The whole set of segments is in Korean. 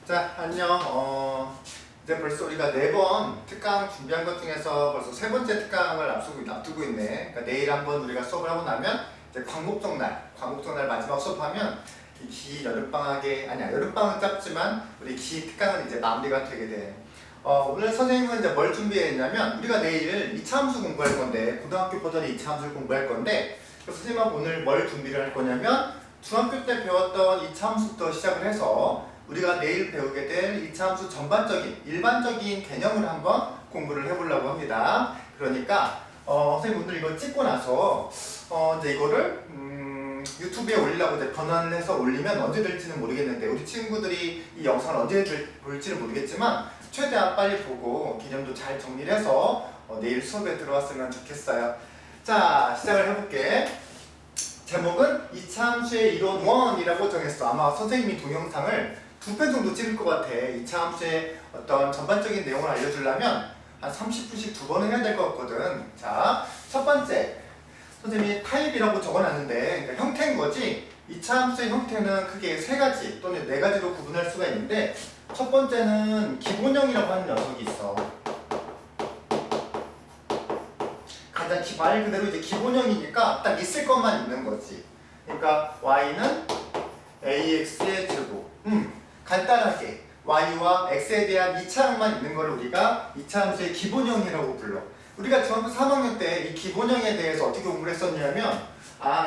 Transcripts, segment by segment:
자, 안녕. 이제 벌써 우리가 4번 특강 준비한 것 중에서 벌써 3번째 특강을 앞두고 있네. 그러니까 내일 한번 우리가 수업을 하고 나면 이제 광복절날 마지막 수업하면 이 여름방학 짧지만 우리 기 특강은 이제 마무리가 되게 돼. 오늘 선생님은 이제 뭘 준비했냐면 우리가 내일 2차 함수 공부할 건데, 고등학교 버전의 2차 함수를 공부할 건데, 그래서 선생님하고 오늘 뭘 준비를 할 거냐면 중학교 때 배웠던 2차 함수부터 시작을 해서 우리가 내일 배우게 될 2차 함수 전반적인 일반적인 개념을 한번 공부를 해보려고 합니다. 그러니까 선생님 오늘 이거 찍고 나서 이제 이거를 유튜브에 올리려고 이제 변환을 해서 올리면 언제 될지는 모르겠는데, 우리 친구들이 이 영상을 언제 볼지는 모르겠지만 최대한 빨리 보고 개념도 잘 정리를 해서 내일 수업에 들어왔으면 좋겠어요. 자, 시작을 해볼게. 제목은 2차 함수의 이론 1이라고 정했어. 아마 선생님이 동영상을 2편 정도 찍을 것 같아. 2차 함수의 어떤 전반적인 내용을 알려주려면 한 30분씩 2번은 해야 될 것 같거든. 자, 첫 번째, 선생님이 타입이라고 적어놨는데, 그러니까 형태인 거지. 2차 함수의 형태는 크게 3가지 또는 4가지로 구분할 수가 있는데, 첫 번째는 기본형이라고 하는 녀석이 있어. 가장 말 그대로 이제 기본형이니까 딱 있을 것만 있는 거지. 그러니까 y는 ax의 제곱. 간단하게 y와 x에 대한 2차항만 있는 걸 우리가 2차 함수의 기본형이라고 불러. 우리가 중학교 3학년 때 이 기본형에 대해서 어떻게 공부를 했었냐면,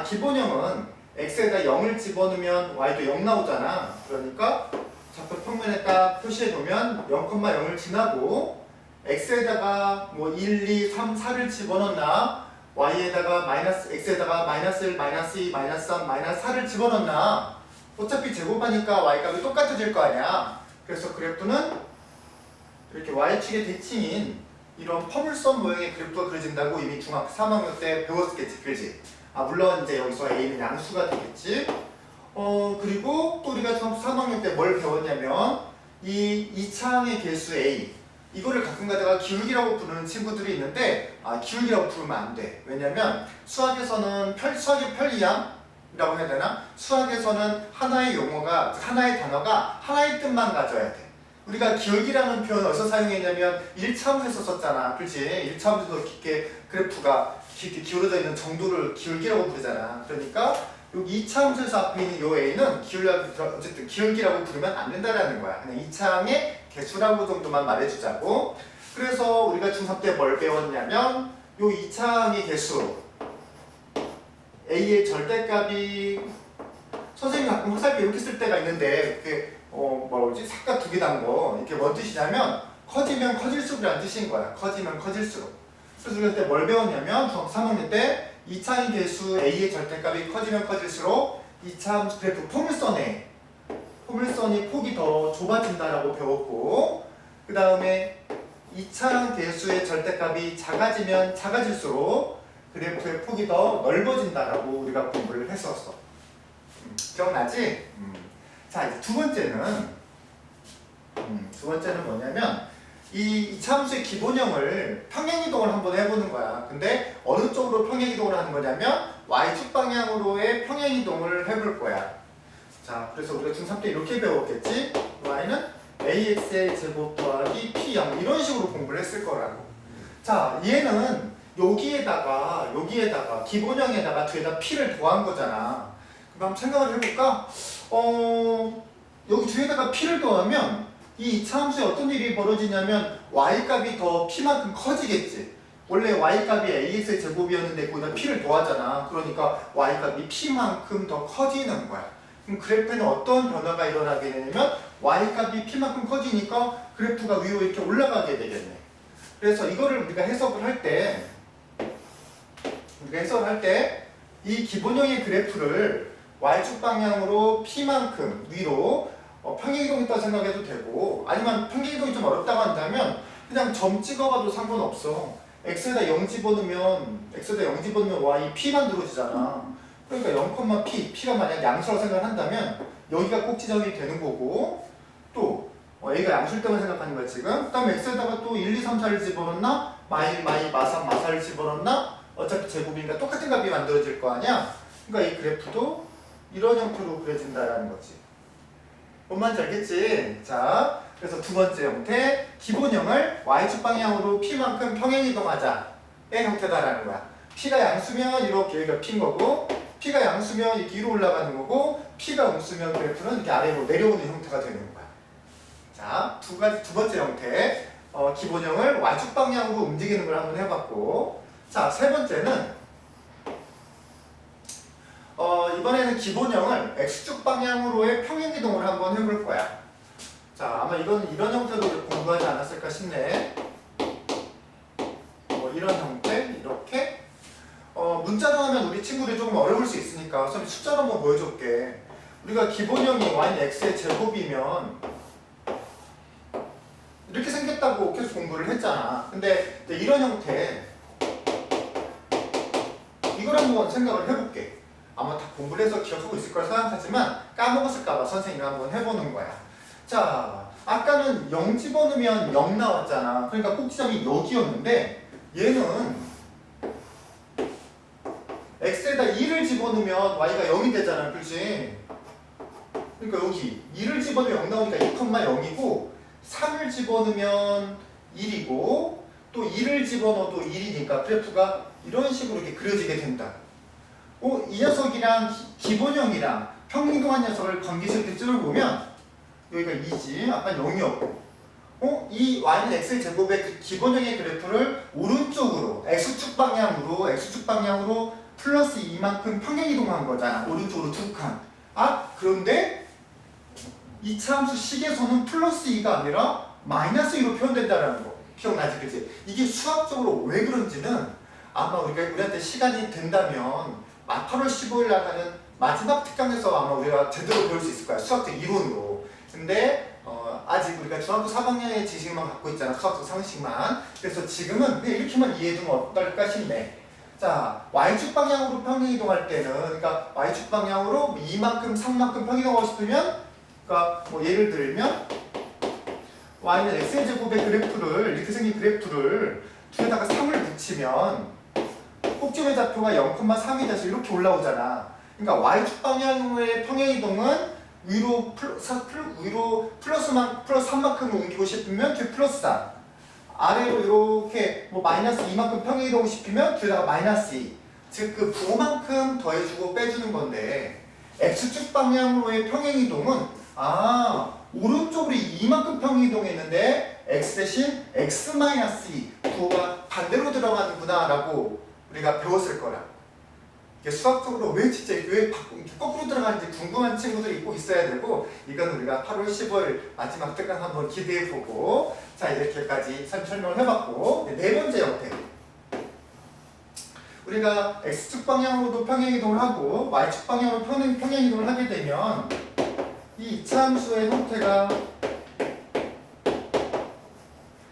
기본형은 x에다 0을 집어넣으면 y도 0 나오잖아. 그러니까 좌표 평면에 딱 표시해 놓으면 0,0을 지나고 x에다가 뭐 1, 2, 3, 4를 집어넣나, y에다가 x에다가 -1, -2, -3, -4를 집어넣나, 어차피 제곱하니까 y값이 똑같아질 거 아니야. 그래서 그래프는 이렇게 y축의 대칭인 이런 퍼물선 모양의 그래프가 그려진다고 이미 중학교 3학년 때 배웠겠지, 그지? 물론 이제 여기서 a는 양수가 되겠지. 그리고 또 우리가 중학교 3학년 때 뭘 배웠냐면 이 2차항의 개수 a, 이거를 가끔 가다가 기울기라고 부르는 친구들이 있는데, 기울기라고 부르면 안 돼. 왜냐면 수학에서는 수학의 편리함이라고 해야 되나? 수학에서는 하나의 용어가, 하나의 단어가 하나의 뜻만 가져야 돼. 우리가 기울기라는 표현을 어디서 사용했냐면 1차 함수에서 썼잖아. 그렇지? 1차 함수에서 이렇게 그래프가 이렇게 기울어져 있는 정도를 기울기라고 부르잖아. 그러니까 여기 2차 함수에서 앞에 있는 요 a는 어쨌든 기울기라고 부르면 안 된다라는 거야. 그냥 2차항의 개수라고 정도만 말해주자고. 그래서 우리가 중3 때 뭘 배웠냐면 요 2차항의 개수 a의 절대값이, 선생님이 가끔 화살표 이렇게 쓸 때가 있는데 그게 삭가 2개 단 거, 이렇게 뭔 뜻이냐면 커지면 커질수록이라는 뜻인 거야. 커지면 커질수록. 그래서 우리가 그때 뭘 배웠냐면 중학교 3학년 때 2차항의 개수 a의 절대값이 커지면 커질수록 2차 함수 그래프 포물선이 폭이 더 좁아진다라고 배웠고, 그 다음에 2차항 개수의 절대값이 작아지면 작아질수록 그래프의 폭이 더 넓어진다라고 우리가 공부를 했었어. 기억나지? 자, 이제 두 번째는 뭐냐면 이 2차 함수의 기본형을 평행이동을 한번 해보는 거야. 근데 어느 쪽으로 평행이동을 하는 거냐면 y축 방향으로의 평행이동을 해볼 거야. 자, 그래서 우리가 중3 때 이렇게 배웠겠지? y는 ax의 제곱 더하기 p0, 이런 식으로 공부를 했을 거라고. 자, 얘는 여기에다가 기본형에다가 뒤에다 p를 더한 거잖아. 그럼 생각을 해볼까? 여기 뒤에다가 p를 더하면 이 2차 함수에 어떤 일이 벌어지냐면 y값이 더 p만큼 커지겠지. 원래 y값이 ax의 제곱이었는데 거기다 p를 더하잖아. 그러니까 y값이 p만큼 더 커지는 거야. 그럼 그래프에는 어떤 변화가 일어나게 되냐면 y값이 p만큼 커지니까 그래프가 위로 이렇게 올라가게 되겠네. 그래서 이거를 우리가 해석을 할 때 이 기본형의 그래프를 y축 방향으로 p만큼 위로 평행이동했다고 생각해도 되고, 아니면 평행이동이 좀 어렵다고 한다면 그냥 점 찍어봐도 상관없어. x에다 0 집어넣으면 y p만 들어지잖아. 그러니까 0,p, p가 만약 양수라고 생각을 한다면 여기가 꼭지점이 되는 거고, 또 a가 양수일 때만 생각하는 거야 지금. 그 다음에 x에다가 또 1, 2, 3, 4를 집어넣나, 마삼, 마사를 집어넣나, 어차피 제곱이니까 똑같은 값이 만들어질 거 아니야. 그러니까 이 그래프도 이런 형태로 그려진다라는 거지. 뭔 말인지 알겠지? 자, 그래서 두 번째 형태, 기본형을 y축 방향으로 p만큼 평행이동하자의 형태다라는 거야. p가 양수면 이렇게 여기가 p인 거고, p가 양수면 이렇게 위로 올라가는 거고, p가 음수면 그래프는 이렇게 아래로 내려오는 형태가 되는 거야. 자, 두 번째 형태, 기본형을 y축 방향으로 움직이는 걸 한번 해봤고, 자, 세 번째는 이번에는 기본형을 x축 방향으로의 평행이동을 한번 해볼 거야. 자, 아마 이건 이런 형태로 공부하지 않았을까 싶네. 이런 형태, 이렇게. 문자로 하면 우리 친구들이 조금 어려울 수 있으니까 선생님 숫자로 한번 보여줄게. 우리가 기본형이 y는 x의 제곱이면 이렇게 생겼다고 계속 공부를 했잖아. 근데 이런 형태, 이걸 한번 생각을 해볼게. 아마 다 공부를 해서 기억하고 있을 거라 생각하지만 까먹었을까봐 선생님이 한번 해보는 거야. 자, 아까는 0 집어넣으면 0 나왔잖아. 그러니까 꼭지점이 여기였는데 얘는 x에다 2를 집어넣으면 y가 0이 되잖아. 그렇지? 그러니까 여기 2를 집어넣으면 0 나오니까 2,0이고 3을 집어넣으면 1이고 또 2를 집어넣어도 1이니까 그래프가 이런 식으로 이렇게 그려지게 된다. 이 녀석이랑 기본형이랑 평행이동한 녀석을 관계식 뜰을 보면 여기가 2지, 아까 0이었고 이 y는 x의 제곱의 그 기본형의 그래프를 오른쪽으로 x축 방향으로 플러스 2만큼 평행이동한 거잖아. 오른쪽으로 두 칸. 그런데 이 차함수 식에서는 플러스 2가 아니라 마이너스 2로 표현된다는 거. 기억나지? 그치? 이게 수학적으로 왜 그런지는 아마 우리한테 시간이 된다면 8월 15일 나가는 마지막 특강에서 아마 우리가 제대로 배울 수 있을 거야. 수학적 이론으로. 근데 아직 우리가 중학교 3학년의 지식만 갖고 있잖아. 수학적 상식만. 그래서 지금은 그냥 이렇게만 이해해두면 어떨까 싶네. 자, y축 방향으로 평행이동할 때는 그러니까 y축 방향으로 2만큼, 3만큼 평행이동하고 싶으면 그러니까 예를 들면 y는 x의 제곱의 그래프를 이렇게 생긴 그래프를 뒤에다가 3을 붙이면 꼭지점의 좌표가 0,3이 돼서 이렇게 올라오잖아. 그러니까 y축 방향의 평행이동은 위로 플러스 3만큼 옮기고 싶으면 뒤에 플러스 3. 아래로 이렇게 마이너스 2만큼 평행이동을 시키면 뒤에다가 마이너스 2. 즉 그 부호만큼 더해주고 빼주는 건데 x축 방향으로의 평행이동은 오른쪽으로 2만큼 평행이동했는데 x 대신 x-2 부호가 반대로 들어가는구나 라고 우리가 배웠을 거라. 이게 수학적으로 왜 거꾸로 들어가는지 궁금한 친구들이 꼭 있어야 되고 이건 우리가 8월 15일 마지막 특강 한번 기대해보고 자 이렇게까지 설명을 해봤고 네 번째 형태 우리가 x축 방향으로도 평행이동을 하고 y축 방향으로 평행이동을 하게 되면 이 이차함수의 형태가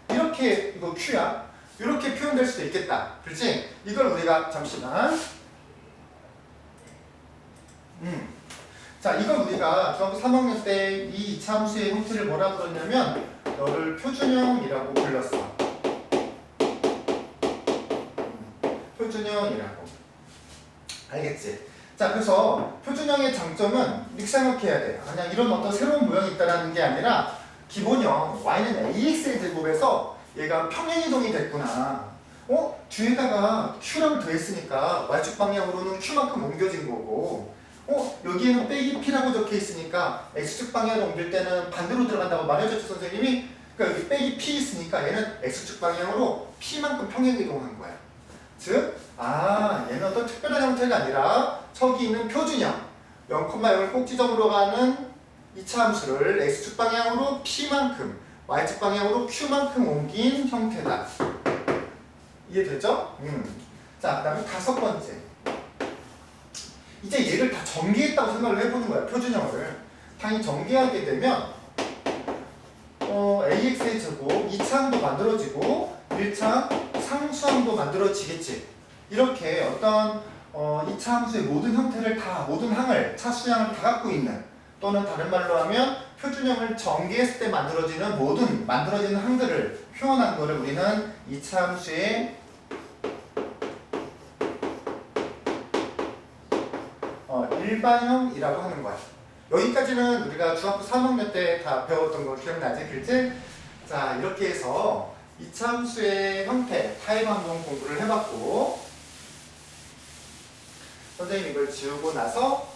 이렇게 이거 Q야 이렇게 표현될 수도 있겠다. 그렇지? 이걸 우리가 잠시만 자, 이걸 우리가 중학교 3학년 때 이 이차함수의 형태를 뭐라 그러냐면 너를 표준형이라고 불렀어. 표준형이라고. 알겠지? 자, 그래서 표준형의 장점은 이렇게 생각해야 돼. 그냥 이런 어떤 새로운 모양이 있다는 게 아니라 기본형 y는 ax의 제곱에서 얘가 평행이동이 됐구나. 뒤에다가 q랑 더했으니까 y축 방향으로는 q만큼 옮겨진 거고 여기에는 빼기 p라고 적혀 있으니까 x축 방향으로 옮길 때는 반대로 들어간다고 말해줬죠 선생님이. 그러니까 여기 빼기 p 있으니까 얘는 x축 방향으로 p만큼 평행이동한 거야. 즉, 얘는 어떤 특별한 형태가 아니라 저기 있는 표준형 0,0을 꼭지점으로 가는 이차함수를 x축 방향으로 p만큼 y축 방향으로 q만큼 옮긴 형태다. 이해되죠? 자, 그 다음에 다섯 번째. 이제 얘를 다 전개했다고 생각을 해보는 거야, 표준형을. 당연히 전개하게 되면 AX의 제곱 2차항도 만들어지고 1차항 상수항도 만들어지겠지. 이렇게 어떤 2차 함수의 모든 형태를 모든 항을, 차수항을 다 갖고 있는 또는 다른 말로 하면 표준형을 전개했을 때 만들어지는 항들을 표현한 거를 우리는 2차 함수의 일반형이라고 하는 거야. 여기까지는 우리가 중학교 3학년 때 다 배웠던 거 기억나지? 그렇지? 자, 이렇게 해서 이차함수의 형태, 타입 한번 공부를 해봤고, 선생님 이걸 지우고 나서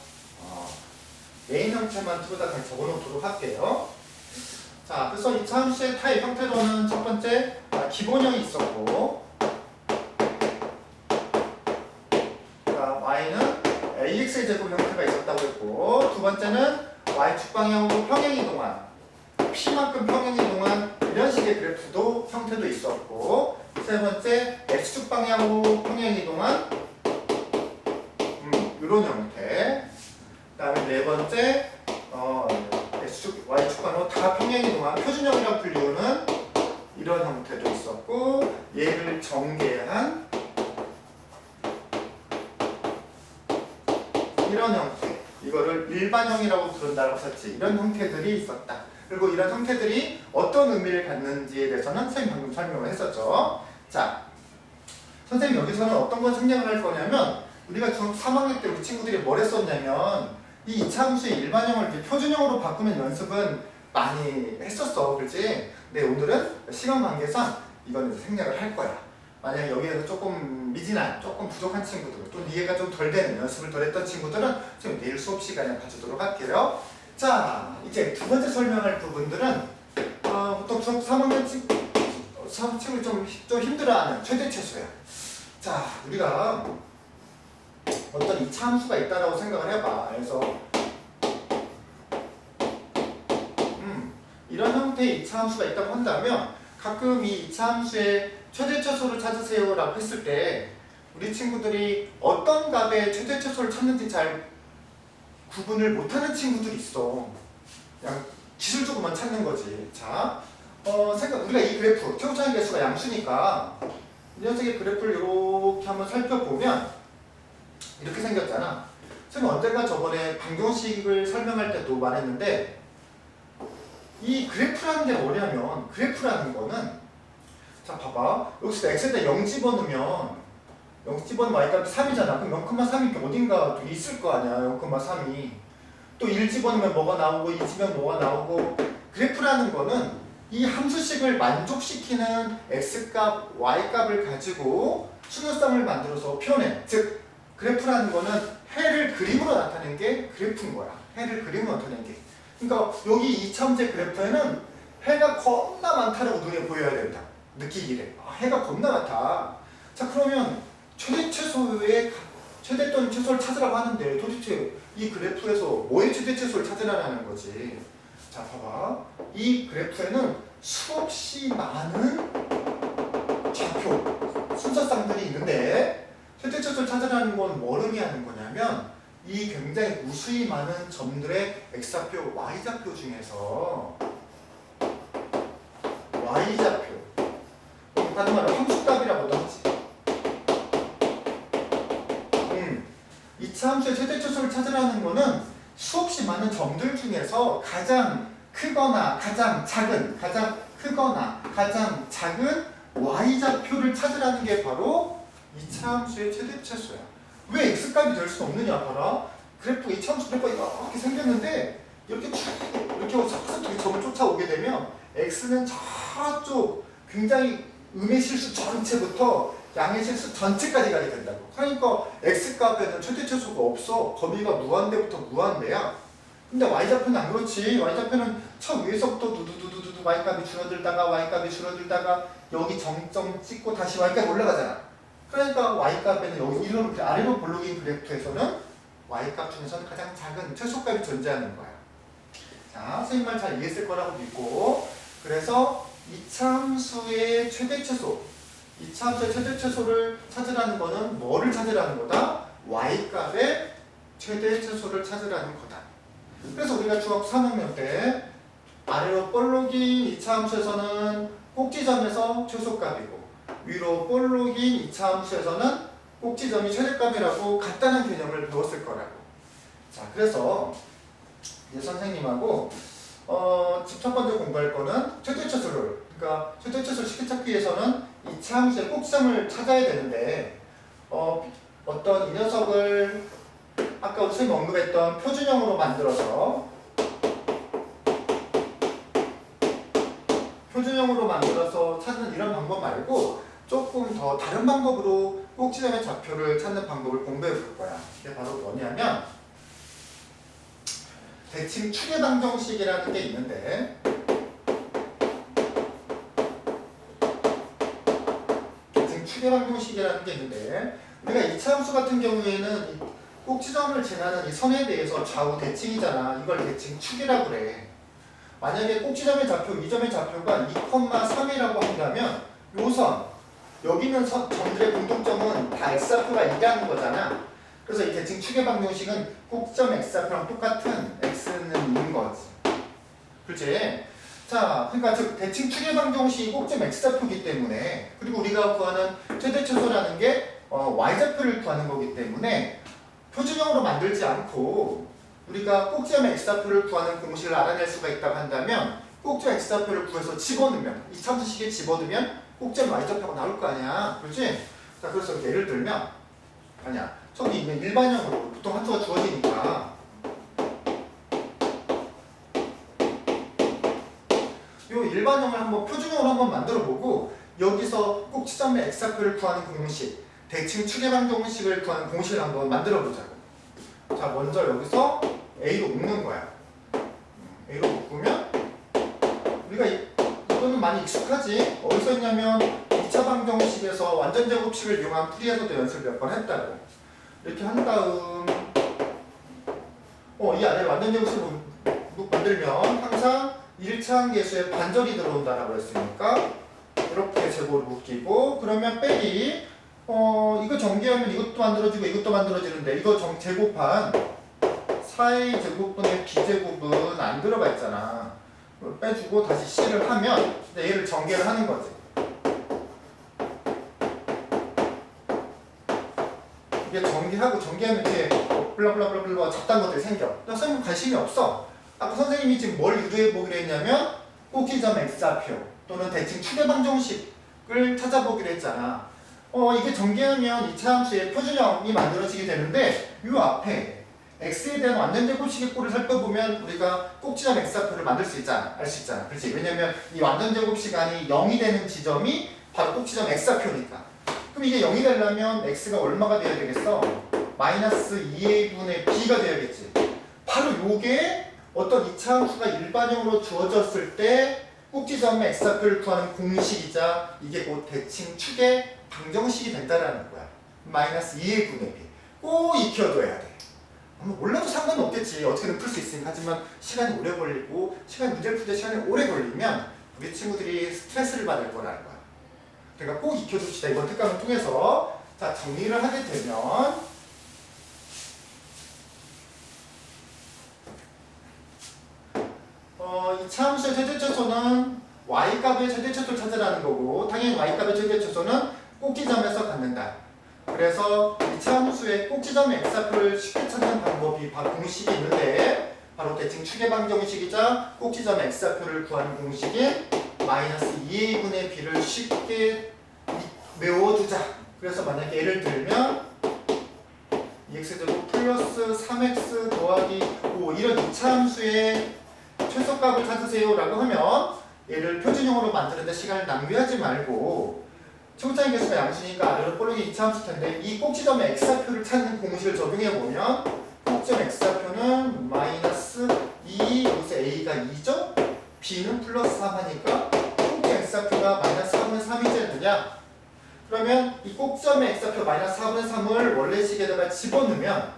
메인 형태만 뚜렷하게 적어놓도록 할게요. 자, 그래서 이차함수의 타입 형태로는 첫 번째 기본형이 있었고, y는 ax의 제곱 형태가 있었다고 했고, 두 번째는 y축 방향으로 평행이동한 p만큼 평행이동한 이런 식의 그래프도 형태도 있었고, 세 번째 x축 방향으로 평행이동한 이런 형태, 그 다음에 네 번째 x축 y축 방향으로 다 평행이동한 표준형이라고 불리우는 이런 형태도 있었고, 얘를 전개한 이런 형태, 이거를 일반형이라고 부른다고 했었지. 이런 형태들이 있었다. 그리고 이런 형태들이 어떤 의미를 갖는지에 대해서는 선생님 방금 설명을 했었죠. 자, 선생님 여기서는 어떤 걸 생략을 할 거냐면, 우리가 중학교 3학년 때 우리 친구들이 뭘 했었냐면, 이 이차함수의 일반형을 이렇게 표준형으로 바꾸는 연습은 많이 했었어, 그렇지? 근데 오늘은 시간 관계상 이거는 생략을 할 거야. 만약 여기에서 조금 미진한, 조금 부족한 친구들, 또 이해가 좀 덜 되는, 연습을 덜 했던 친구들은 지금 내일 수업 시간에 봐주도록 할게요. 자, 이제 두 번째 설명할 부분들은 보통 중학교 3학년 친구들 좀 힘들어하는 최대최소야. 자, 우리가 어떤 이차함수가 있다라고 생각을 해봐. 그래서 이런 형태의 이차함수가 있다고 한다면, 가끔 이 이차함수의 최대최소를 찾으세요 라고 했을 때 우리 친구들이 어떤 값의 최대최소를 찾는지 잘 구분을 못하는 친구들이 있어. 그냥 기술적으로만 찾는 거지. 자, 우리가 이 그래프, 최고차이 개수가 양수니까 이 녀석의 그래프를 이렇게 한번 살펴보면 이렇게 생겼잖아. 선생님 언젠가 저번에 방정식을 설명할 때도 말했는데, 이 그래프라는 게 뭐냐면, 그래프라는 거는, 자 봐봐, 여기서 x에다 0 집어넣으면 0 집어넣으면 y값이 3이잖아. 그럼 0,3이 어딘가 있을 거 아니야. 0,3이 또 1 집어넣으면 뭐가 나오고 2 집어넣으면 뭐가 나오고. 그래프라는 거는 이 함수식을 만족시키는 x값, y값을 가지고 순서쌍을 만들어서 표현해. 즉 그래프라는 거는 해를 그림으로 나타내는 게 그래프인 거야. 해를 그림으로 나타내는 게. 그러니까 여기 이차함수의 그래프에는 해가 겁나 많다라고 눈에 보여야 된다. 느끼기래. 해가 겁나 많다. 자, 그러면 최대 최소의 최대 또는 최소를 찾으라고 하는데, 도대체 이 그래프에서 뭐의 최대 최소를 찾으라는 거지. 자, 봐봐. 이 그래프에는 수없이 많은 좌표, 순서쌍들이 있는데, 최대 최소를 찾으라는 건 뭘 의미하는 거냐면, 이 굉장히 무수히 많은 점들의 x좌표, y좌표 중에서 y좌표, 다른 말로 함수값이라고도 하지. 이차함수의 최대 최소를 찾으라는 거는 수없이 많은 점들 중에서 가장 크거나 가장 작은, 가장 크거나 가장 작은 y좌표를 찾으라는 게 바로 이차함수의 최대 최소야. 왜 x값이 될 수 없느냐 봐라. 그래프 이차함수 그래프가 이렇게 생겼는데 이렇게 쭉 이렇게 saksak하게 점을 쫓아오게 되면 x는 저쪽 굉장히 음의 실수 전체부터 양의 실수 전체까지 가게 된다고. 그러니까 x값에는 최대 최소가 없어. 범위가 무한대부터 무한대야. 근데 y좌표는 안 그렇지. y좌표는 저 위에서부터 두두두두두 y값이 줄어들다가 y값이 줄어들다가 여기 정점 찍고 다시 y값이 올라가잖아. 그러니까 y값에는 여기 이런 아래로 볼록인 그래프에서는 y값 중에서는 가장 작은 최소값이 존재하는 거야. 자, 선생님 말 잘 이해했을 거라고 믿고, 그래서 이차함수의 최대 최소, 이차함수의 최대 최소를 찾으라는 거는 뭐를 찾으라는 거다? y값의 최대 최소를 찾으라는 거다. 그래서 우리가 중학교 3학년 때 아래로 볼록인 이차함수에서는 꼭지점에서 최소값이고, 위로 볼록인 이차함수에서는 꼭지점이 최대값이라고 간단한 개념을 배웠을 거라고. 자, 그래서 이제 선생님하고 첫 번째 공부할 거는 최대 최소를, 그러니까 최대 최소를 쉽게 찾기 위해서는 이차함수의 꼭지점을 찾아야 되는데, 어떤 이 녀석을 아까 선생님 언급했던 표준형으로 만들어서 찾는 이런 방법 말고 조금 더 다른 방법으로 꼭지점의 좌표를 찾는 방법을 공부해 볼 거야. 이게 바로 뭐냐면 대칭 추계방정식이라는 게 있는데 추계방정식이라는 게 있는데 우리가 이차함수 같은 경우에는 이 꼭지점을 지나는 이 선에 대해서 좌우 대칭이잖아. 이걸 대칭 축이라고 그래. 만약에 꼭지점의 좌표, 이 점의 좌표가 2,3이라고 한다면 요 선, 여기 있는 점들의 공통점은 다 x좌표가 2라는 거잖아. 그래서 이 대칭 추계방정식은 꼭지점 x좌표랑 똑같은 x는 2인 거지. 그렇지? 자, 그러니까 즉 대칭 추계방정식이 꼭지점 x좌표이기 때문에 그리고 우리가 구하는 최대최소라는 게 y좌표를 구하는 거기 때문에 표준형으로 만들지 않고 우리가 꼭지점 x좌표를 구하는 공식을 알아낼 수가 있다고 한다면 꼭지점 x좌표를 구해서 집어넣으면 이 참수식에 집어넣으면 꼭지점 y좌표가 나올 거 아니야. 그렇지? 자, 그래서 예를 들면 아니야. 저기 있는 일반형으로 보통 한수가 주어지니까 요 일반형을 한번 표준형으로 한번 만들어 보고 여기서 꼭지점의 x좌표를 구하는 공식, 대칭 추계방정식을 구하는 공식을 한번 만들어 보자고. 자, 먼저 여기서 A로 묶는 거야. A로 묶으면 우리가 이거는 많이 익숙하지? 어디서 했냐면 2차 방정식에서 완전제곱식을 이용한 풀이에서도 연습을 몇 번 했다고. 이렇게 한 다음 이 안에 완전제곱식을 만들면 항상 1차 함계수에 반절이 들어온다라고 했으니까 이렇게 제곱을 묶이고 그러면 빼기 이거 전개하면 이것도 만들어지고 이것도 만들어지는데 이거 제곱한 4a 제곱분의 b제곱은 안 들어가 있잖아. 이걸 빼주고 다시 c를 하면 얘를 전개를 하는 거지. 이게 전개하면 이렇게 블라블라블라블라 잡다한 것들이 생겨. 선생님 관심이 없어. 아까 선생님이 지금 뭘 유도해 보기로 했냐면 꼭지점 x좌표 또는 대칭 추계방정식을 찾아보기로 했잖아. 이게 전개하면 2차 함수의 표준형이 만들어지게 되는데 이 앞에 x에 대한 완전제곱식의 꼴을 살펴보면 우리가 꼭지점 x좌표를 만들 수 있잖아. 알 수 있잖아. 그렇지? 왜냐면 이 완전제곱시간이 0이 되는 지점이 바로 꼭지점 x좌표니까. 그럼 이게 0이 되려면 x가 얼마가 돼야 되겠어? 마이너스 2a분의 b가 돼야겠지. 바로 요게 어떤 2차 함수가 일반형으로 주어졌을 때 꼭지점의 x좌표를 구하는 공식이자 이게 곧 대칭 축의 방정식이 된다라는 거야. 마이너스 2a분의 b. 꼭 익혀둬야 돼. 몰라도 상관없겠지. 어떻게든 풀 수 있으니까. 하지만 시간이 오래 걸리고 문제를 풀 때 시간이 오래 걸리면 우리 친구들이 스트레스를 받을 거라는 거야. 그러니까 꼭 익혀둡시다. 이번 특강을 통해서. 자, 정리를 하게 되면 이 차함수의 최대최소는 y값의 최대최소를 찾으라는 거고 당연히 y값의 최대최소는 꼭지점에서 갖는다. 그래서 이 차함수의 꼭지점의 x좌표를 쉽게 찾는 방법이 바로 공식이 있는데 바로 대칭 추계방정식이자 꼭지점의 x좌표를 구하는 공식인 마이너스 2a분의 b를 쉽게 외워두자. 그래서 만약에 예를 들면 2x제곱 플러스 3x 더하기 5 이런 2차 함수의 최소값을 찾으세요 라고 하면 얘를 표준형으로 만드는데 시간을 낭비하지 말고 초기차의 개수가 양수니까 아래로 볼록이 2차 함수일 텐데 이 꼭지점의 x좌표를 찾는 공식을 적용해보면 꼭지점 x좌표는 마이너스 2 여기서 a가 2죠? b는 플러스 3 하니까 꼭지점 x좌표가 마이너스 4분의 3이지 않느냐? 그러면 이 꼭지점의 x좌표 마이너스 4분의 3을 원래식에다가 집어넣으면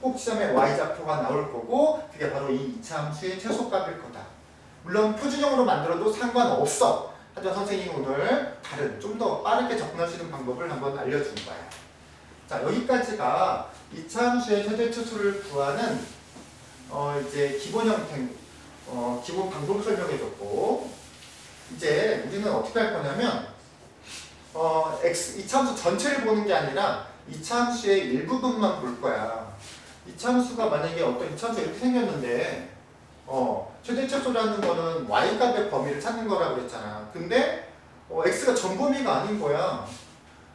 꼭지점의 y좌표가 나올 거고 그게 바로 이 2차 함수의 최소값일 거다. 물론 표준형으로 만들어도 상관없어. 하지만 선생님이 오늘 다른 좀 더 빠르게 접근할 수 있는 방법을 한번 알려준 거야. 자, 여기까지가 2차 함수의 최대최소를 구하는 이제 기본 형태, 기본 방법을 설명해줬고 이제 우리는 어떻게 할 거냐면 2차 함수 전체를 보는 게 아니라 2차 함수의 일부분만 볼 거야. 2차 함수가 만약에 어떤 2차 함수가 이렇게 생겼는데 최대최소라는 거는 y값의 범위를 찾는 거라고 그랬잖아. 근데 x가 전범위가 아닌 거야.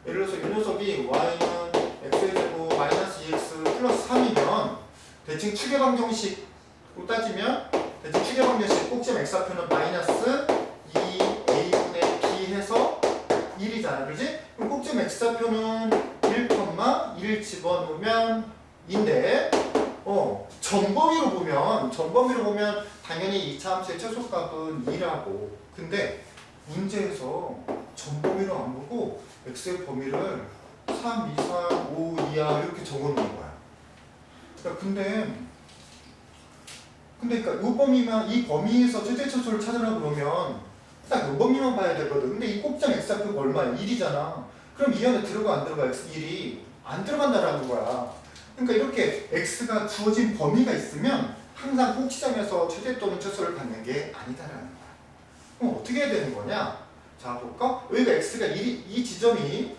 예를 들어서 이 녀석이 y는 x의 제곱 마이너스 2x 플러스 3이면 대칭 추계방정식으로 따지면 대칭 추계방정식 꼭지점 x좌표는 마이너스 2a분의 b 해서 1이잖아, 그지? 그럼 꼭지점 x좌표는 1,1 집어넣으면 인데 전범위로 보면 당연히 2차 함수의 최소값은 2라고. 근데 문제에서 전범위로 안 보고 x의 범위를 3, 2, 3, 5, 2야 이렇게 적어놓은 거야. 그러니까 그러니까 이 범위에서 최대 최소를 찾으라 그러면 딱 이 범위만 봐야 되거든. 근데 이 꼭지점 x좌표가 얼마야? 1이잖아. 그럼 이 안에 들어가 안 들어가? x1이 안 들어간다라는 거야. 그러니까 이렇게 x가 주어진 범위가 있으면 항상 꼭지점에서 최대 또는 최소를 갖는 게 아니다라는 거야. 그럼 어떻게 해야 되는 거냐? 자, 볼까? 여기가 x가 1이, 이 지점이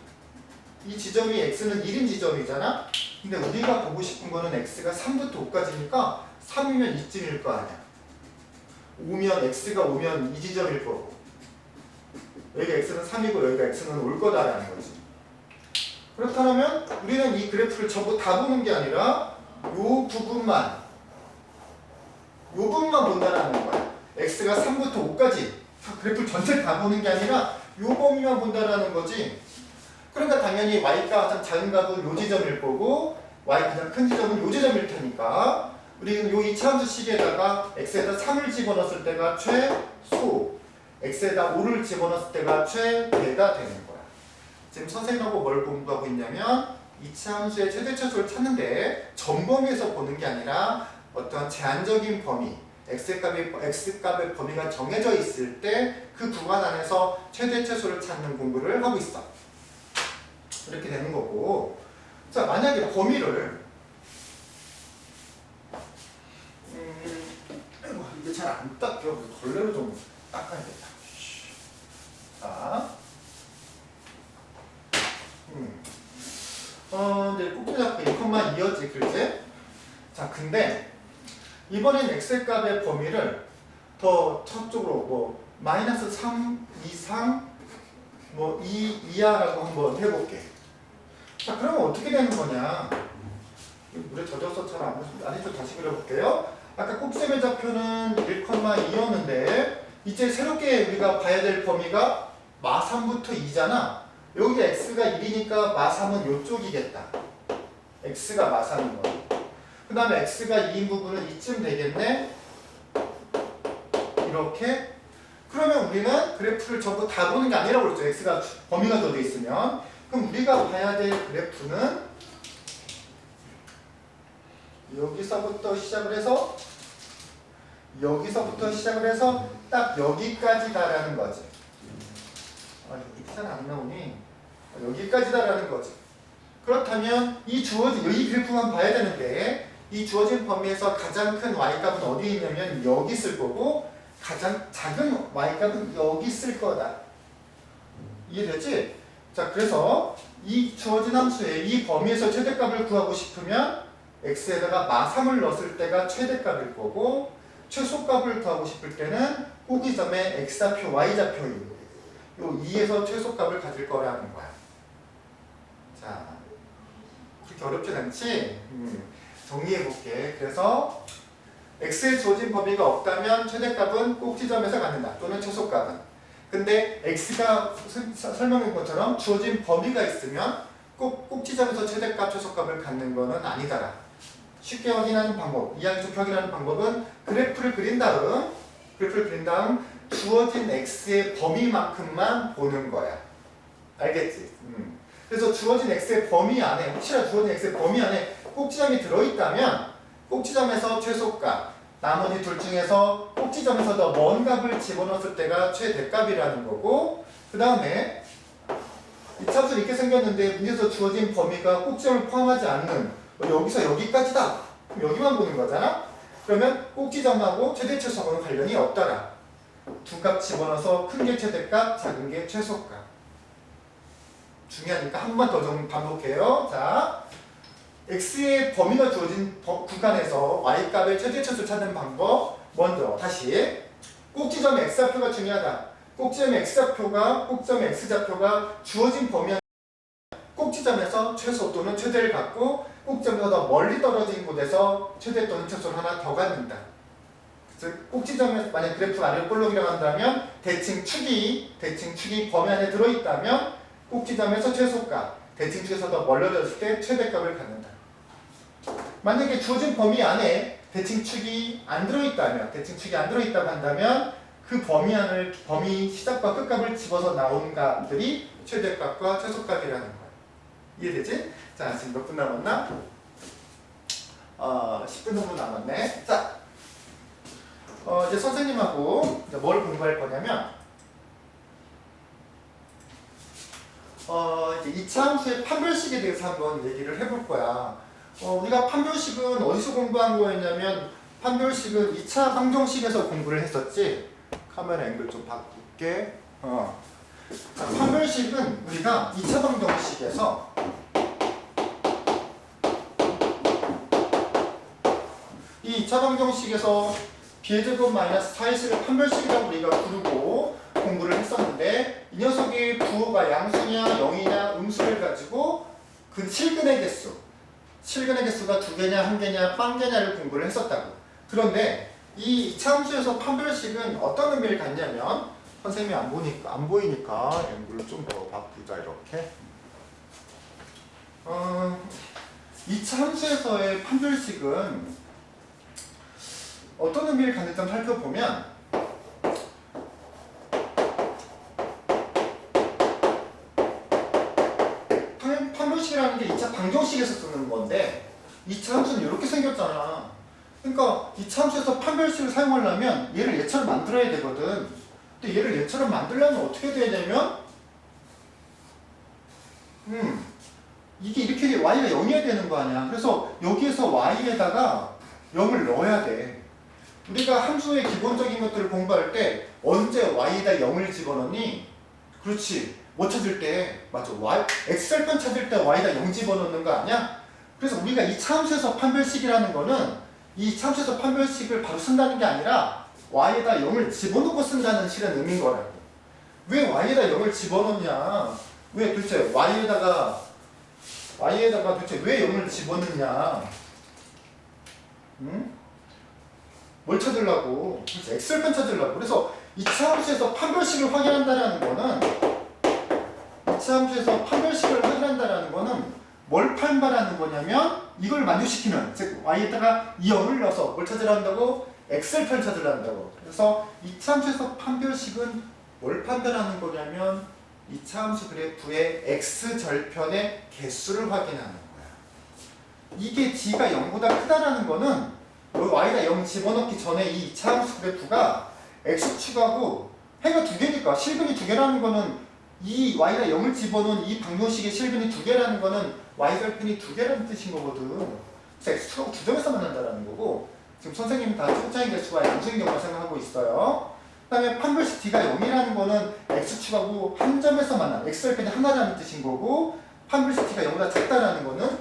x는 1인 지점이잖아? 근데 우리가 보고 싶은 거는 x가 3부터 5까지니까 3이면 이쯤일 거 아니야. x가 5면 이 지점일 거고. 여기가 x는 3이고 여기가 x는 올 거다라는 거지. 그렇다면 우리는 이 그래프를 전부 다 보는 게 아니라 요 부분만 본다라는 거야. x가 3부터 5까지 그래프를 전체 다 보는 게 아니라 요 범위만 본다라는 거지. 그러니까 당연히 y가 가장 작은 값은 요 지점일 거고 y 가장 큰 지점은 요 지점일 테니까 우리는 요 이차함수식에다가 x에다 3을 집어넣었을 때가 최소, x에다 5를 집어넣었을 때가 최대가 되는 거야. 지금 선생님하고 뭘 공부하고 있냐면 이차함수의 최대 최소를 찾는데 전범위에서 보는 게 아니라 어떤 제한적인 범위, x값의 범위가 정해져 있을 때 그 구간 안에서 최대 최소를 찾는 공부를 하고 있어. 이렇게 되는 거고. 자, 만약에 범위를 이게 잘 안 닦여. 걸레로 좀 닦아야겠다. 자, 이제 꼭지 잡고 1,2였지, 그렇지? 자, 근데 이번엔 x의 값의 범위를 더 저쪽으로 뭐 마이너스 3 이상 뭐 2 이하라고 한번 해볼게. 자, 그러면 어떻게 되는 거냐? 물에 젖어서 잘 안 보시면 다시 그려볼게요. 아까 꼭지점의 좌표는 1,2였는데 이제 새롭게 우리가 봐야 될 범위가 마3부터 2잖아. 여기가 x가 1이니까 마3은 이쪽이겠다. x가 마3인 거야. 그 다음에 x가 2인 부분은 이쯤 되겠네. 이렇게. 그러면 우리는 그래프를 전부 다 보는 게 아니라고 그랬죠. x가 범위가 젖어 있으면. 그럼 우리가 봐야 될 그래프는 여기서부터 시작을 해서 딱 여기까지다라는 거지. 이렇게 잘 안 나오니 여기까지다라는 거지. 그렇다면 이 그래프만 봐야 되는데 이 주어진 범위에서 가장 큰 y값은 어디에 있냐면 여기 있을 거고 가장 작은 y값은 여기 있을 거다. 이해되지? 자, 그래서 이 주어진 함수의 이 범위에서 최대값을 구하고 싶으면 x에다가 마3을 넣었을 때가 최대값일 거고 최소값을 구하고 싶을 때는 호기점의 x좌표, y좌표인 요 2에서 최소값을 가질 거라는 거야. 자, 그렇게 어렵진 않지? 정리해볼게. 그래서 x에 주어진 범위가 없다면 최대값은 꼭지점에서 갖는다. 또는 최소값은. 근데 x가 설명한 것처럼 주어진 범위가 있으면 꼭 꼭지점에서 최대값, 최소값을 갖는 거는 아니다라. 쉽게 확인하는 방법, 이항 좋게 확인하는 방법은 그래프를 그린 다음 주어진 x의 범위만큼만 보는 거야. 알겠지? 그래서 주어진 x의 범위 안에, 혹시나 주어진 x의 범위 안에 꼭지점이 들어있다면 꼭지점에서 최소값, 나머지 둘 중에서 꼭지점에서 더 먼 값을 집어넣었을 때가 최대값이라는 거고, 그 다음에 이 차수는 이렇게 생겼는데 문제에서 주어진 범위가 꼭지점을 포함하지 않는 여기서 여기까지다. 그럼 여기만 보는 거잖아? 그러면 꼭지점하고 최대 최소하고는 관련이 없더라. 두 값 집어넣어서 큰 게 최대값, 작은 게 최소값. 중요하니까 한 번 더 반복해요. 자, x의 범위가 주어진 구간에서 y값의 최대 최소를 찾는 방법. 먼저 다시 꼭지점의 x좌표가 중요하다. 꼭지점의 x좌표가 주어진 범위 안에 꼭지점 꼭지점에서 최소 또는 최대를 갖고 꼭지점에서 더 멀리 떨어진 곳에서 최대 또는 최소를 하나 더 갖는다. 즉 꼭지점에서 만약 그래프가 아래로 볼록이라고 한다면 대칭 축이 범위 안에 들어있다면 꼭지점에서 최소값, 대칭 축에서 더 멀어졌을 때 최대값을 갖는다. 만약에 주어진 범위 안에 대칭 축이 안 들어있다고 한다면 그 범위 시작과 끝값을 집어서 나온 값들이 최대값과 최소값이라는 거야. 이해되지? 자, 지금 몇 분 남았나? 10분 정도 남았네. 자, 이제 선생님하고 이제 뭘 공부할 거냐면, 이제 2차 함수의 판별식에 대해서 한번 얘기를 해볼 거야. 우리가 판별식은 어디서 공부한 거였냐면, 판별식은 2차 방정식에서 공부를 했었지. 카메라 앵글 좀 바꿀게. 자, 판별식은 우리가 2차 방정식에서 이 2차 방정식에서 b제곱 마이너스 4x를 판별식이라고 우리가 부르고 공부를 했었는데, 이 녀석이 부호가 양수냐 0이냐 음수를 가지고 그 실근의 개수가 2개냐 1개냐 빵개냐를 공부를 했었다고. 그런데 이 2차 함수에서 판별식은 어떤 의미를 갖냐면, 선생님이 안 보이니까 앵글을 좀 더 바꾸자. 이렇게 2차 함수에서의 판별식은 어떤 의미를 갖는지 한번 살펴보면, 판별식이라는 게 2차 방정식에서 쓰는 건데 2차 함수는 이렇게 생겼잖아. 그러니까 2차 함수에서 판별식을 사용하려면 얘를 얘처럼 만들어야 되거든. 근데 얘를 얘처럼 만들려면 어떻게 돼야 되냐면 이게 이렇게 y가 0이어야 되는 거 아니야. 그래서 여기에서 y에다가 0을 넣어야 돼. 우리가 함수의 기본적인 것들을 공부할 때 언제 y에다 0을 집어넣니? 그렇지. 뭐 찾을 때? 맞아. x절편 찾을 때 y에다 0 집어넣는 거 아니야? 그래서 우리가 이 함수에서 판별식이라는 거는 이 함수에서 판별식을 바로 쓴다는 게 아니라 y에다 0을 집어넣고 쓴다는 실은 의미인 거라고. 왜 y에다 0을 집어넣냐? 왜 도대체 y에다가 도대체 왜 0을 집어넣냐? 응? 뭘 찾으려고? 그래서 x절편 찾으려고. 그래서 2차 함수에서 판별식을 확인한다는 거는 2차 함수에서 판별식을 확인한다는 거는 뭘 판별하는 거냐면 이걸 만족시키면, 즉 y에다가 0을 넣어서 뭘 찾으려 한다고? x절편 찾으려 한다고. 그래서 2차 함수에서 판별식은 뭘 판별하는 거냐면 2차 함수 그래프의 x절편의 개수를 확인하는 거야. 이게 g가 0보다 크다라는 거는 y에다 0 집어넣기 전에 이 2차 함수 그래프가 x축하고 해가 2개니까 실근이 2개라는 거는 이 y에다 0을 집어넣은 이 방정식의 실근이 2개라는 거는 y절편이 2개라는 뜻인 거거든. 그래서 x축하고 두 점에서 만난다는 거고, 지금 선생님이 다 초짜인 개수와 양수인 경우만 생각하고 있어요. 그 다음에 판별식 d가 0이라는 거는 x축하고 한 점에서 만난 x절편이 하나라는 뜻인 거고, 판별식 d가 0보다 작다라는 거는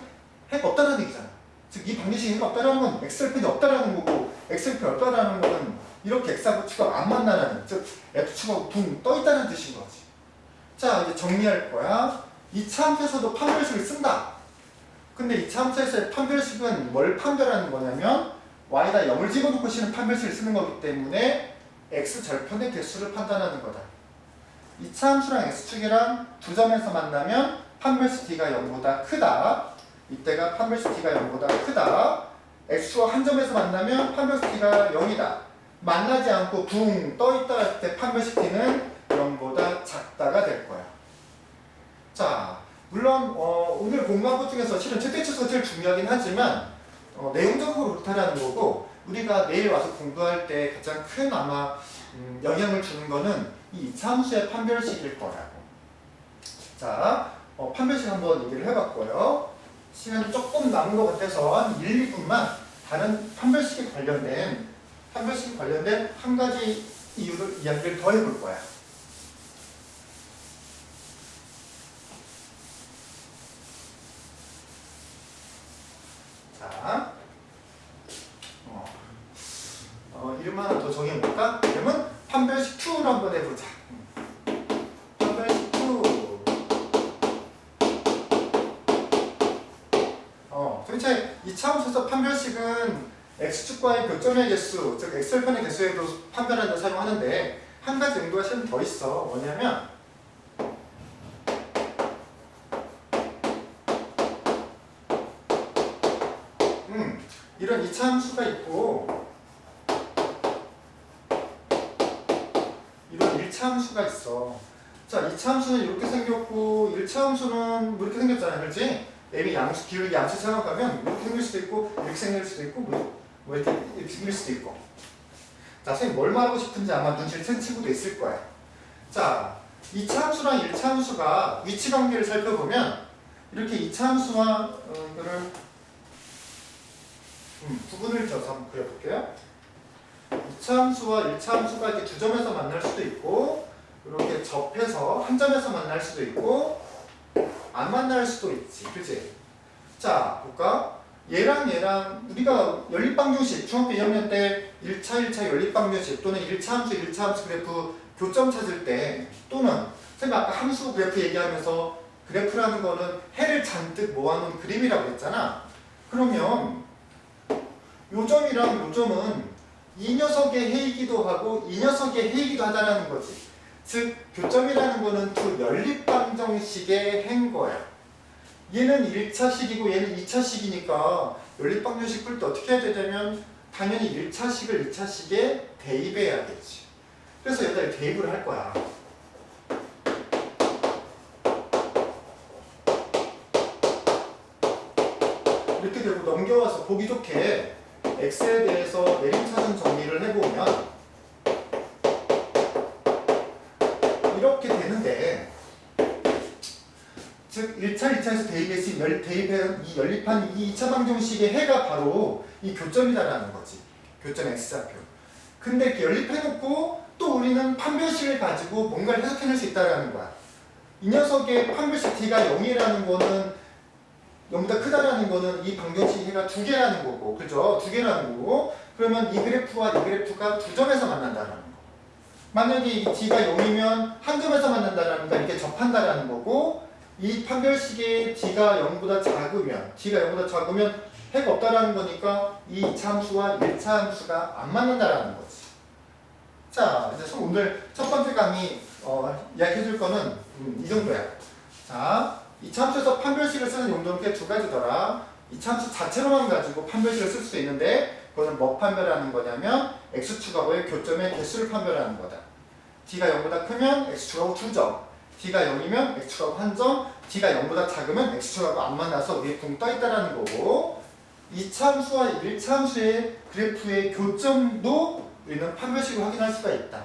해가 없다는 얘기잖아. 즉 이 방정식이 해가 없다라는 건 x절편이 없다라는 거고, x절편이 없다라는 거는 이렇게 x하고 축하고 안 만나는, 즉 f축하고 둥 떠있다는 뜻인 거지. 자, 이제 정리할 거야. 2차 함수에서도 판별식을 쓴다. 근데 2차 함수에서의 판별식은 뭘 판별하는 거냐면 y에다 0을 집어넣고 실은 판별식을 쓰는 거기 때문에 x절편의 개수를 판단하는 거다. 2차 함수랑 x축이랑 두 점에서 만나면 판별식 d가 0보다 크다. 이때가 판별식 d가 0보다 크다. x축과 한 점에서 만나면 판별식 d가 0이다. 만나지 않고 붕 떠있다 할 때 판별식 d는 0보다 작다가 될 거야. 자, 물론 오늘 공부한 것 중에서 실은 최대치수가 제일 중요하긴 하지만 내용적으로 그렇다라는 거고, 우리가 내일 와서 공부할 때 가장 큰 아마 영향을 주는 거는 이 2차 함수의 판별식일 거라고. 자, 판별식 한번 얘기를 해봤고요. 시간이 조금 남은 것 같아서 한 1, 2분만 다른 판별식에 관련된 한 가지 이야기를 더 해볼 거야. 자, 이름 하나 더 정해볼까? 이름은 판별식 2로 한번 해보자. 판별식 2. 이차함수에서 판별식은 x축과의 교점의 개수, 즉 x절편의 개수에도 판별하는 데 사용하는데 한 가지 용도가 실은 더 있어. 뭐냐면 이런 이차함수가 있고 이런 일차함수가 있어. 자, 이차함수는 이렇게 생겼고 일차함수는 뭐 이렇게 생겼잖아, 그렇지? m이 양수, 기울기 양수 생각하면 이렇게 생길 수도 있고 이렇게 생길 수도 있고 뭐 이렇게 생길 수도 있고. 자, 선생님 뭘 말하고 싶은지 아마 눈치를 챈 친구도 있을 거야. 자, 이차함수랑 일차함수가 위치 관계를 살펴보면 이렇게 이차함수와 이거를 부분을 져서 한번 그려볼게요. 이차함수와 일차함수가 이렇게 두 점에서 만날 수도 있고 이렇게 접해서 한 점에서 만날 수도 있고 안 만날 수도 있지, 그치? 자, 볼까? 얘랑 우리가 연립방정식 중학교 2학년 때 1차 연립방정식 또는 1차함수 그래프 교점 찾을 때 또는 선생님 아까 함수 그래프 얘기하면서 그래프라는 거는 해를 잔뜩 모아놓은 그림이라고 했잖아. 그러면 요점이랑 요점은 이 녀석의 해이기도 하고 이 녀석의 해이기도 하다라는 거지. 즉 교점이라는 거는 두 연립방정식의 해인 거야. 얘는 1차식이고 얘는 2차식이니까 연립방정식 풀 때 어떻게 해야 되냐면 당연히 1차식을 2차식에 대입해야겠지. 그래서 여기다 대입을 할 거야. 이렇게 되고 넘겨와서 보기 좋게 x에 대해서 내림차순 정리를 해보면 이렇게 되는데 즉 1차, 2차에서 대입한 이 연립한 이 2차 방정식의 해가 바로 이 교점이다라는 거지. 교점 x좌표. 근데 이렇게 연립해놓고 또 우리는 판별식을 가지고 뭔가를 해석해낼 수 있다는 거야. 이 녀석의 판별식 t가 0이라는 거는 0보다 크다라는 거는 이 방정식 해가 두 개라는 거고, 그죠? 두 개라는 거고, 그러면 이 그래프와 이 그래프가 두 점에서 만난다라는 거. 만약에 이 t가 0이면 한 점에서 만난다라는 거, 이렇게 접한다라는 거고, 이 판별식의 t가 0보다 작으면 해가 없다라는 거니까 이 2차 함수와 1차 함수가 안 만난다라는 거지. 자, 이제 오늘 첫 번째 강의 이야기해 줄 거는 이 정도야. 자, 이차함수에서 판별식을 쓰는 용도는 꽤 두 가지더라. 이차함수 자체로만 가지고 판별식을 쓸 수도 있는데 그거는 뭐 판별하는 거냐면 x축하고의 교점의 개수를 판별하는 거다. t가 0보다 크면 x축하고 2점, t가 0이면 x축하고 1점, t가 0보다 작으면 x축하고 안 만나서 위에 붕 떠있다라는 거고, 이차함수와 1차함수의 그래프의 교점도 우리는 판별식으로 확인할 수가 있다.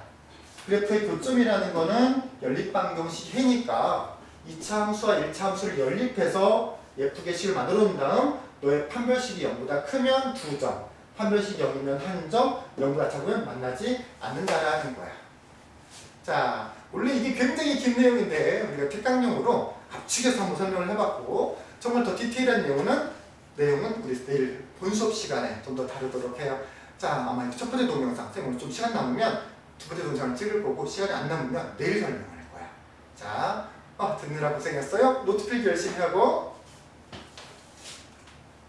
그래프의 교점이라는 거는 연립방정식 해니까 2차 함수와 1차 함수를 연립해서 예쁘게 식을 만들어 놓은 다음 너의 판별식이 0보다 크면 2점, 판별식이 0이면 1점, 0보다 작으면 만나지 않는다라는 거야. 자, 원래 이게 굉장히 긴 내용인데 우리가 특강용으로 압축해서 한번 설명을 해봤고 정말 더 디테일한 내용은 우리 내일 본 수업 시간에 좀 더 다루도록 해요. 자, 아마 첫 번째 동영상, 선생님 오늘 좀 시간 남으면 두 번째 동영상을 찍을 거고 시간이 안 남으면 내일 설명할 거야. 자, 듣느라 고생했어요. 노트 필기 열심히 하고